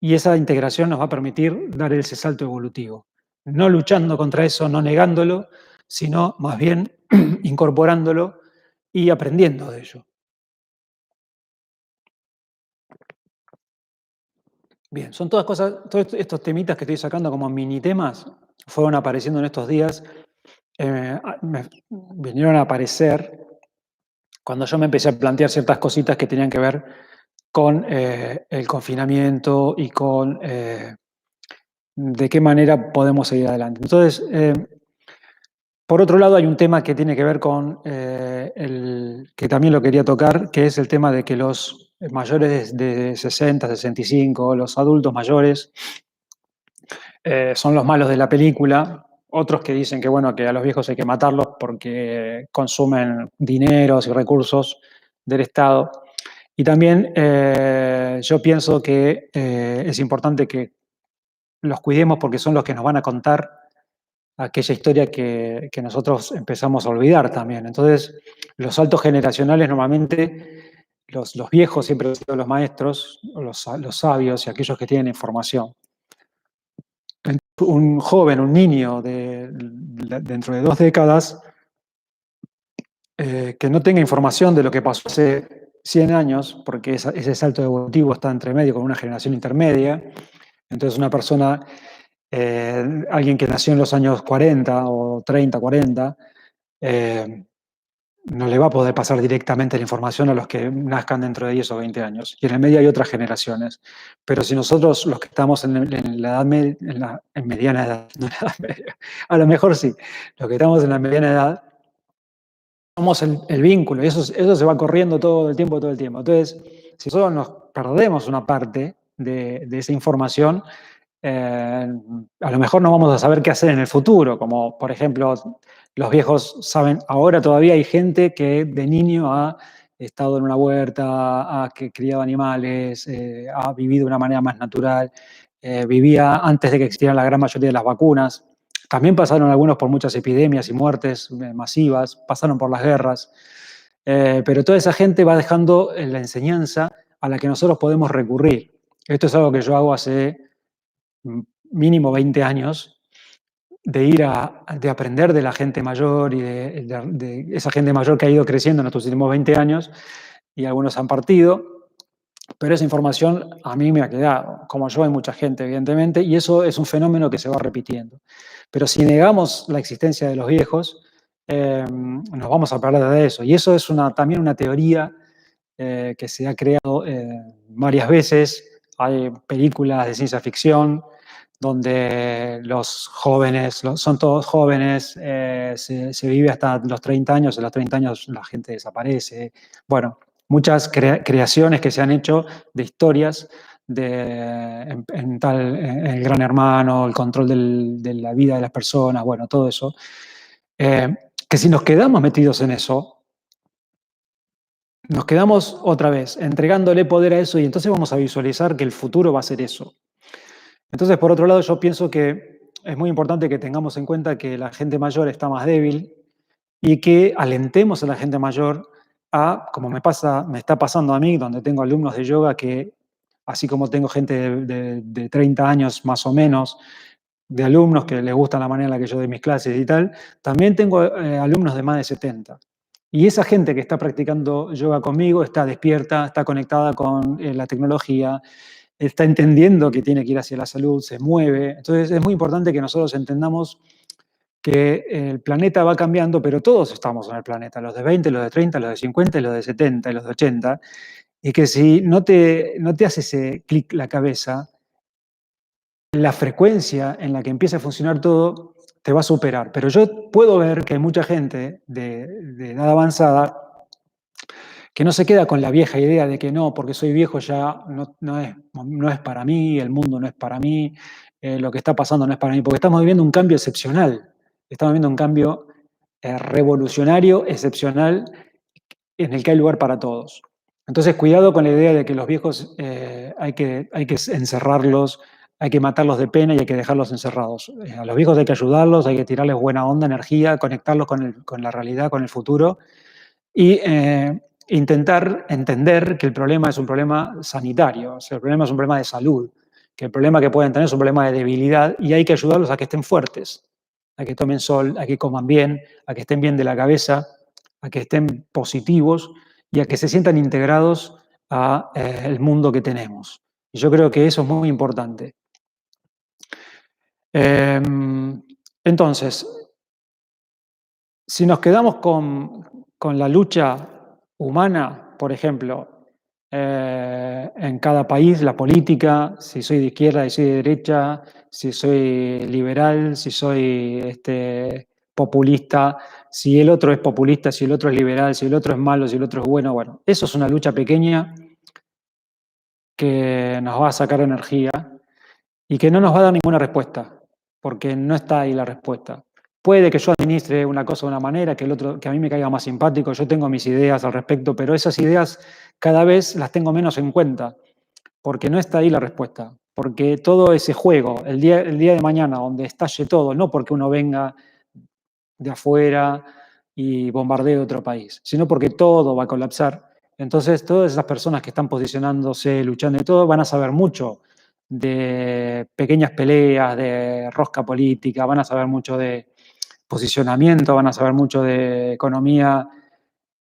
y esa integración nos va a permitir dar ese salto evolutivo. No luchando contra eso, no negándolo, sino más bien incorporándolo y aprendiendo de ello. Bien, son todas cosas, todos estos temitas que estoy sacando como mini temas fueron apareciendo en estos días, me vinieron a aparecer cuando yo me empecé a plantear ciertas cositas que tenían que ver con el confinamiento y con de qué manera podemos seguir adelante. Entonces, por otro lado, hay un tema que tiene que ver con que también lo quería tocar, que es el tema de que los mayores de 60, 65, los adultos mayores, son los malos de la película. Otros que dicen que, bueno, que a los viejos hay que matarlos porque consumen dineros y recursos del Estado. Y también yo pienso que es importante que los cuidemos porque son los que nos van a contar aquella historia que nosotros empezamos a olvidar también. Entonces, los saltos generacionales normalmente, los viejos siempre han sido los maestros, los sabios y aquellos que tienen información. Un joven, un niño dentro de 2 décadas, que no tenga información de lo que pasó hace 100 años, porque ese salto evolutivo está entre medio con una generación intermedia, entonces una persona, alguien que nació en los años 40 o 30, 40, eh, no le va a poder pasar directamente la información a los que nazcan dentro de 10 o 20 años. Y en el medio hay otras generaciones. Pero si nosotros, los que estamos en la edad en mediana edad, no en la edad media, a lo mejor sí, los que estamos en la mediana edad, somos el vínculo, y eso se va corriendo todo el tiempo, todo el tiempo. Entonces, si nosotros nos perdemos una parte de esa información, a lo mejor no vamos a saber qué hacer en el futuro, como por ejemplo los viejos saben, ahora todavía hay gente que de niño ha estado en una huerta, ha criado animales, ha vivido de una manera más natural, vivía antes de que existieran la gran mayoría de las vacunas. También pasaron algunos por muchas epidemias y muertes masivas, pasaron por las guerras, pero toda esa gente va dejando la enseñanza a la que nosotros podemos recurrir. Esto es algo que yo hago hace mínimo 20 años, de aprender de la gente mayor y de esa gente mayor que ha ido creciendo en estos últimos 20 años y algunos han partido, pero esa información a mí me ha quedado, como yo hay mucha gente evidentemente, y eso es un fenómeno que se va repitiendo. Pero si negamos la existencia de los viejos, nos vamos a perder de eso. Y eso es también una teoría que se ha creado varias veces. Hay películas de ciencia ficción donde los jóvenes, son todos jóvenes, se vive hasta los 30 años, a los 30 años la gente desaparece. Bueno, muchas creaciones que se han hecho de historias en el Gran Hermano, el control de la vida de las personas, bueno, todo eso. Que si nos quedamos metidos en eso, nos quedamos otra vez entregándole poder a eso y entonces vamos a visualizar que el futuro va a ser eso. Entonces, por otro lado, yo pienso que es muy importante que tengamos en cuenta que la gente mayor está más débil y que alentemos a la gente mayor a, como me está pasando a mí, donde tengo alumnos de yoga que, así como tengo gente de 30 años más o menos, de alumnos que les gusta la manera en la que yo doy mis clases y tal, también tengo alumnos de más de 70. Y esa gente que está practicando yoga conmigo está despierta, está conectada con la tecnología, está entendiendo que tiene que ir hacia la salud, se mueve. Entonces es muy importante que nosotros entendamos que el planeta va cambiando, pero todos estamos en el planeta, los de 20, los de 30, los de 50, los de 70 y los de 80, y que si no te hace ese clic la cabeza, la frecuencia en la que empieza a funcionar todo te va a superar. Pero yo puedo ver que hay mucha gente de edad avanzada que no se queda con la vieja idea de que no, porque soy viejo ya no es para mí, el mundo no es para mí, lo que está pasando no es para mí, porque estamos viviendo un cambio excepcional, estamos viviendo un cambio revolucionario, excepcional, en el que hay lugar para todos. Entonces, cuidado con la idea de que los viejos hay que encerrarlos, hay que matarlos de pena y hay que dejarlos encerrados. A los viejos hay que ayudarlos, hay que tirarles buena onda, energía, conectarlos con la realidad, con el futuro y intentar entender que el problema es un problema sanitario, o sea, el problema es un problema de salud, que el problema que pueden tener es un problema de debilidad y hay que ayudarlos a que estén fuertes, a que tomen sol, a que coman bien, a que estén bien de la cabeza, a que estén positivos y a que se sientan integrados a el mundo que tenemos. Y yo creo que eso es muy importante. Entonces, si nos quedamos con la lucha humana, por ejemplo, en cada país, la política, si soy de izquierda, si soy de derecha, si soy liberal, si soy populista, si el otro es populista, si el otro es liberal, si el otro es malo, si el otro es bueno, bueno, eso es una lucha pequeña que nos va a sacar energía y que no nos va a dar ninguna respuesta, porque no está ahí la respuesta. Puede que yo administre una cosa de una manera, que el otro, que a mí me caiga más simpático, yo tengo mis ideas al respecto, pero esas ideas cada vez las tengo menos en cuenta, porque no está ahí la respuesta. Porque todo ese juego, el día de mañana, donde estalle todo, no porque uno venga de afuera y bombardee otro país, sino porque todo va a colapsar. Entonces, todas esas personas que están posicionándose, luchando y todo, van a saber mucho de pequeñas peleas, de rosca política, van a saber mucho de posicionamiento, van a saber mucho de economía,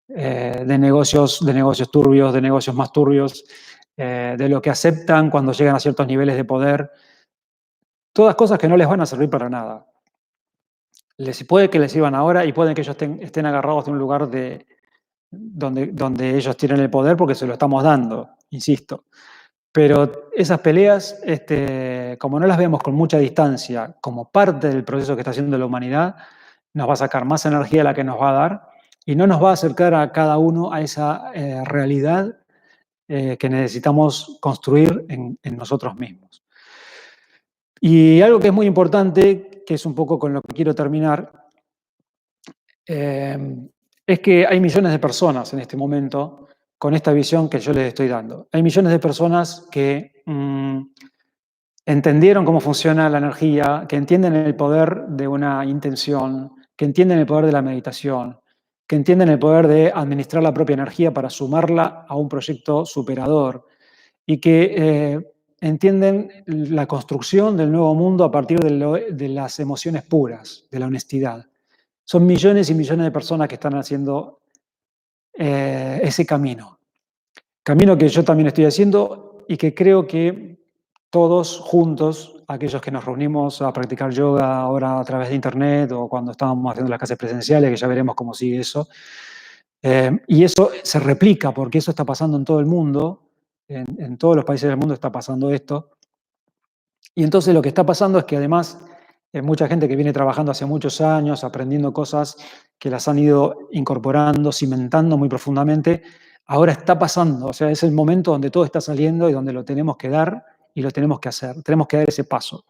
de negocios turbios, de negocios más turbios, de lo que aceptan cuando llegan a ciertos niveles de poder. Todas cosas que no les van a servir para nada. Puede que les sirvan ahora y pueden que ellos estén agarrados de un lugar donde ellos tienen el poder porque se lo estamos dando, insisto. Pero esas peleas, como no las vemos con mucha distancia, como parte del proceso que está haciendo la humanidad, nos va a sacar más energía de la que nos va a dar y no nos va a acercar a cada uno a esa realidad que necesitamos construir en nosotros mismos. Y algo que es muy importante, que es un poco con lo que quiero terminar, es que hay millones de personas en este momento con esta visión que yo les estoy dando. Hay millones de personas que entendieron cómo funciona la energía, que entienden el poder de una intención, que entienden el poder de la meditación, que entienden el poder de administrar la propia energía para sumarla a un proyecto superador y que entienden la construcción del nuevo mundo a partir de las emociones puras, de la honestidad. Son millones y millones de personas que están haciendo ese camino. Camino que yo también estoy haciendo y que creo que todos juntos, aquellos que nos reunimos a practicar yoga ahora a través de internet o cuando estábamos haciendo las clases presenciales, que ya veremos cómo sigue eso, y eso se replica porque eso está pasando en todo el mundo, en todos los países del mundo está pasando esto, Y entonces lo que está pasando es que además mucha gente que viene trabajando hace muchos años, aprendiendo cosas que las han ido incorporando, cimentando muy profundamente, ahora está pasando. O sea, es el momento donde todo está saliendo y donde lo tenemos que dar y lo tenemos que hacer. Tenemos que dar ese paso.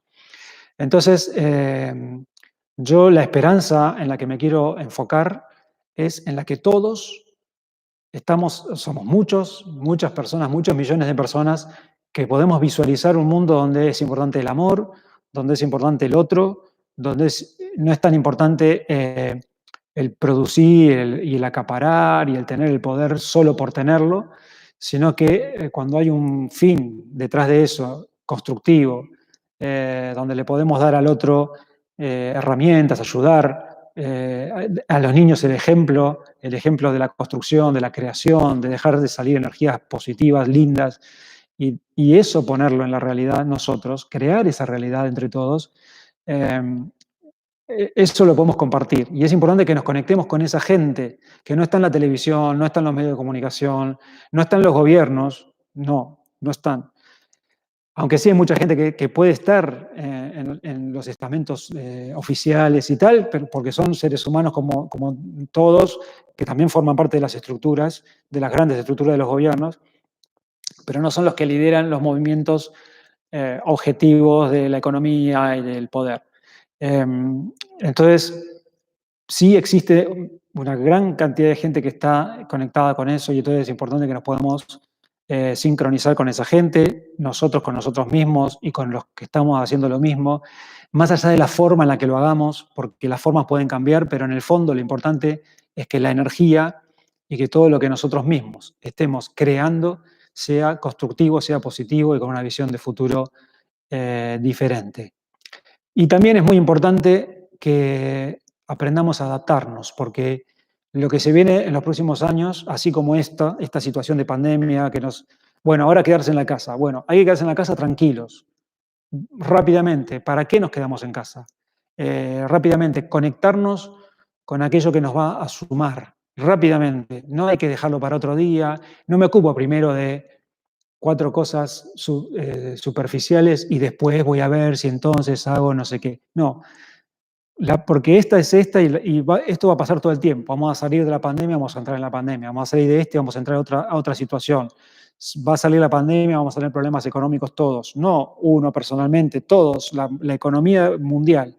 Entonces, yo la esperanza en la que me quiero enfocar es en la que todos somos muchos, muchas personas, muchos millones de personas que podemos visualizar un mundo donde es importante el amor, donde es importante el otro, donde no es tan importante el producir y el acaparar y el tener el poder solo por tenerlo, sino que cuando hay un fin detrás de eso, constructivo, donde le podemos dar al otro herramientas, ayudar, a los niños el ejemplo de la construcción, de la creación, de dejar de salir energías positivas, lindas, y eso ponerlo en la realidad nosotros, crear esa realidad entre todos, eh, eso lo podemos compartir. Y es importante que nos conectemos con esa gente que no está en la televisión, no está en los medios de comunicación, no está en los gobiernos, no están. Aunque sí hay mucha gente que puede estar en los estamentos oficiales y tal, porque son seres humanos como todos, que también forman parte de las estructuras, de las grandes estructuras de los gobiernos, pero no son los que lideran los movimientos objetivos de la economía y del poder. Entonces, sí existe una gran cantidad de gente que está conectada con eso y entonces es importante que nos podamos sincronizar con esa gente, nosotros con nosotros mismos y con los que estamos haciendo lo mismo, más allá de la forma en la que lo hagamos, porque las formas pueden cambiar, pero en el fondo lo importante es que la energía y que todo lo que nosotros mismos estemos creando sea constructivo, sea positivo y con una visión de futuro diferente. Y también es muy importante que aprendamos a adaptarnos, porque lo que se viene en los próximos años, así como esta situación de pandemia que bueno, ahora quedarse en la casa. Bueno, hay que quedarse en la casa tranquilos, rápidamente. ¿Para qué nos quedamos en casa? Rápidamente, conectarnos con aquello que nos va a sumar, rápidamente. No hay que dejarlo para otro día. No me ocupo primero de 4 cosas superficiales y después voy a ver si entonces hago no sé qué. No, porque esta es esta esto va a pasar todo el tiempo. Vamos a salir de la pandemia, vamos a entrar en la pandemia. Vamos a salir de vamos a entrar a otra situación. Va a salir la pandemia, vamos a tener problemas económicos todos. No uno personalmente, todos. La economía mundial.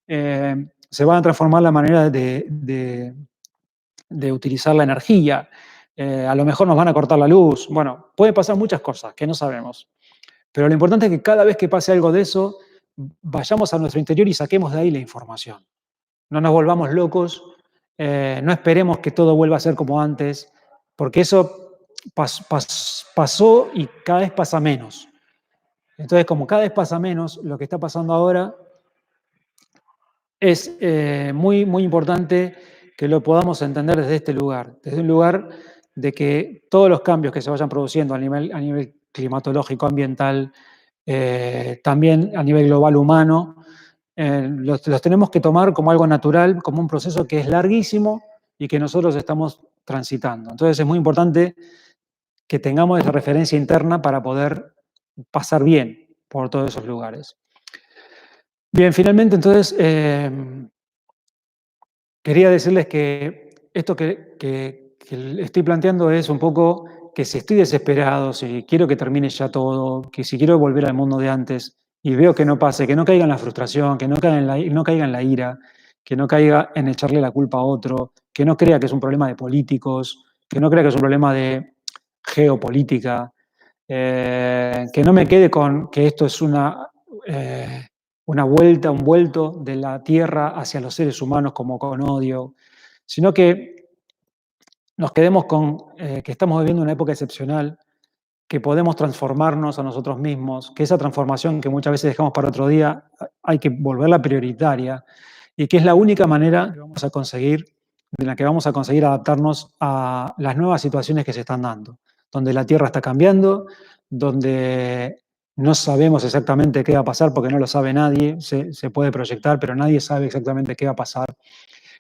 Se va a transformar la manera de utilizar la energía. A lo mejor nos van a cortar la luz. Bueno, puede pasar muchas cosas que no sabemos. Pero lo importante es que cada vez que pase algo de eso, vayamos a nuestro interior y saquemos de ahí la información. No nos volvamos locos, no esperemos que todo vuelva a ser como antes, porque eso pasó y cada vez pasa menos. Entonces, como cada vez pasa menos, lo que está pasando ahora es muy, muy importante que lo podamos entender desde este lugar, desde un lugar de que todos los cambios que se vayan produciendo a nivel climatológico, ambiental, también a nivel global humano, los tenemos que tomar como algo natural, como un proceso que es larguísimo y que nosotros estamos transitando. Entonces es muy importante que tengamos esa referencia interna para poder pasar bien por todos esos lugares. Bien, finalmente entonces quería decirles que esto que estoy planteando es un poco que si estoy desesperado, si quiero que termine ya todo, que si quiero volver al mundo de antes y veo que no pase, que no caiga en la frustración, que no caiga en la ira, que no caiga en echarle la culpa a otro, que no crea que es un problema de políticos, que no crea que es un problema de geopolítica, que no me quede con que esto es una vuelta, un vuelto de la Tierra hacia los seres humanos como con odio, sino que nos quedemos con que estamos viviendo una época excepcional, que podemos transformarnos a nosotros mismos, que esa transformación que muchas veces dejamos para otro día hay que volverla prioritaria y que es la única manera que vamos a conseguir, de la que vamos a conseguir adaptarnos a las nuevas situaciones que se están dando, donde la Tierra está cambiando, donde no sabemos exactamente qué va a pasar porque no lo sabe nadie, se puede proyectar, pero nadie sabe exactamente qué va a pasar.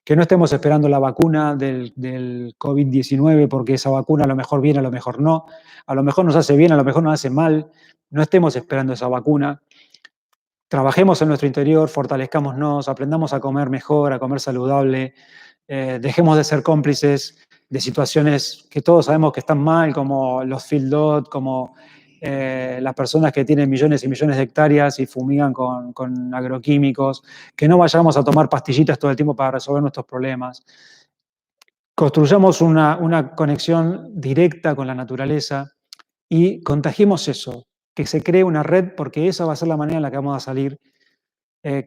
Que no estemos esperando la vacuna del COVID-19 porque esa vacuna a lo mejor viene, a lo mejor no, a lo mejor nos hace bien, a lo mejor nos hace mal, no estemos esperando esa vacuna. trabajemos en nuestro interior, fortalezcámonos, aprendamos a comer mejor, a comer saludable, dejemos de ser cómplices de situaciones que todos sabemos que están mal, como los field lot, como las personas que tienen millones y millones de hectáreas y fumigan con agroquímicos, que no vayamos a tomar pastillitas todo el tiempo para resolver nuestros problemas. Construyamos una conexión directa con la naturaleza y contagiemos eso, que se cree una red, porque esa va a ser la manera en la que vamos a salir,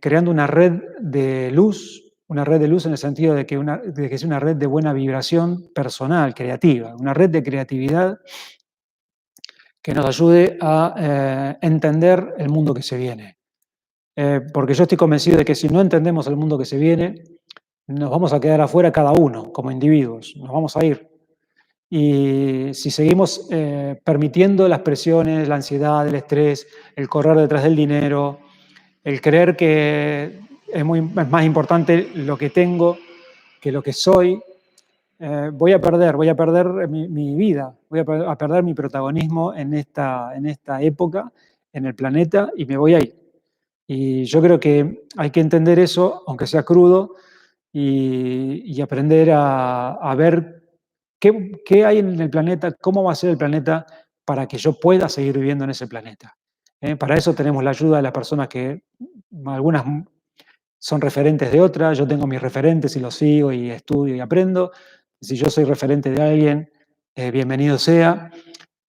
creando una red de luz en el sentido de que sea una red de buena vibración personal, creativa, una red de creatividad que nos ayude a entender el mundo que se viene. Porque yo estoy convencido de que si no entendemos el mundo que se viene, nos vamos a quedar afuera cada uno, como individuos, nos vamos a ir. Y si seguimos permitiendo las presiones, la ansiedad, el estrés, el correr detrás del dinero, el creer que es más importante lo que tengo que lo que soy, voy a perder mi vida, voy a perder mi protagonismo en esta época, en el planeta, y me voy a ir. Y yo creo que hay que entender eso, aunque sea crudo, y aprender a ver qué hay en el planeta, cómo va a ser el planeta para que yo pueda seguir viviendo en ese planeta. Para eso tenemos la ayuda de las personas que algunas son referentes de otras, yo tengo mis referentes y los sigo y estudio y aprendo. Si yo soy referente de alguien, bienvenido sea.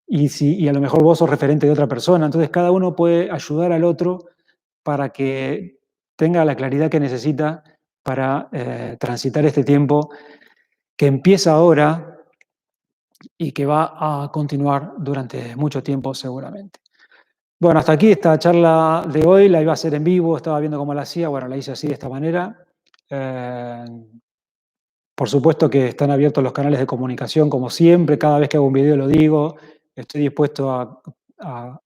Y a lo mejor vos sos referente de otra persona. Entonces cada uno puede ayudar al otro para que tenga la claridad que necesita para transitar este tiempo que empieza ahora y que va a continuar durante mucho tiempo seguramente. Bueno, hasta aquí esta charla de hoy, la iba a hacer en vivo, estaba viendo cómo la hacía, bueno, la hice así de esta manera. Eh, por supuesto que están abiertos los canales de comunicación, como siempre, cada vez que hago un video lo digo, estoy dispuesto a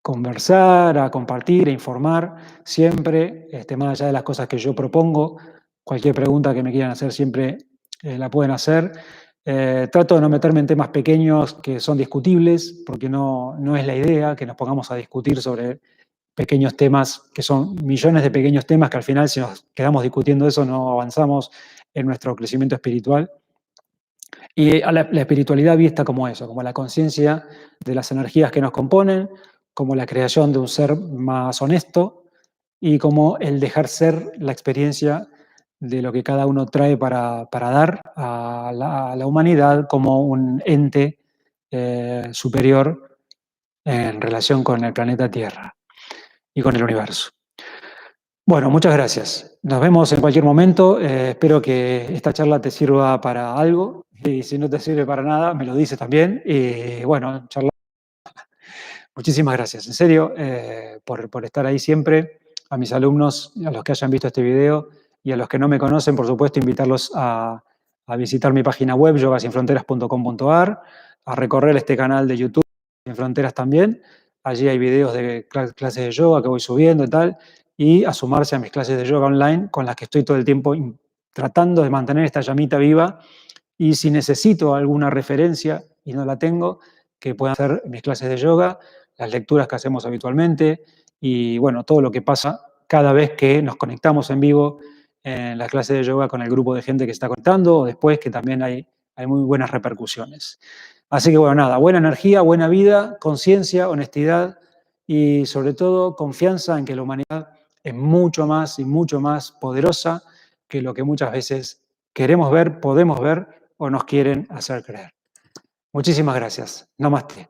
conversar, a compartir, a informar, siempre, más allá de las cosas que yo propongo. Cualquier pregunta que me quieran hacer siempre la pueden hacer. Trato de no meterme en temas pequeños que son discutibles, porque no es la idea que nos pongamos a discutir sobre pequeños temas, que son millones de pequeños temas que al final, si nos quedamos discutiendo eso, no avanzamos en nuestro crecimiento espiritual. Y a la espiritualidad vista como eso, como la conciencia de las energías que nos componen, como la creación de un ser más honesto y como el dejar ser la experiencia de lo que cada uno trae para dar a la humanidad como un ente superior en relación con el planeta Tierra y con el universo. Bueno, muchas gracias. Nos vemos en cualquier momento. Espero que esta charla te sirva para algo. Y si no te sirve para nada, me lo dices también. Y bueno, charla. Muchísimas gracias, en serio, por estar ahí siempre. A mis alumnos, a los que hayan visto este video y a los que no me conocen, por supuesto, invitarlos a visitar mi página web, yogasinfronteras.com.ar, a recorrer este canal de YouTube, Sin Fronteras también. Allí hay videos de clases de yoga que voy subiendo y tal, y a sumarse a mis clases de yoga online con las que estoy todo el tiempo tratando de mantener esta llamita viva. Y si necesito alguna referencia y no la tengo, que puedan ser mis clases de yoga, las lecturas que hacemos habitualmente y bueno, todo lo que pasa cada vez que nos conectamos en vivo en la clase de yoga con el grupo de gente que está conectando o después que también hay muy buenas repercusiones. Así que bueno, nada, buena energía, buena vida, conciencia, honestidad y sobre todo confianza en que la humanidad es mucho más y mucho más poderosa que lo que muchas veces queremos ver, podemos ver o nos quieren hacer creer. Muchísimas gracias. Namaste.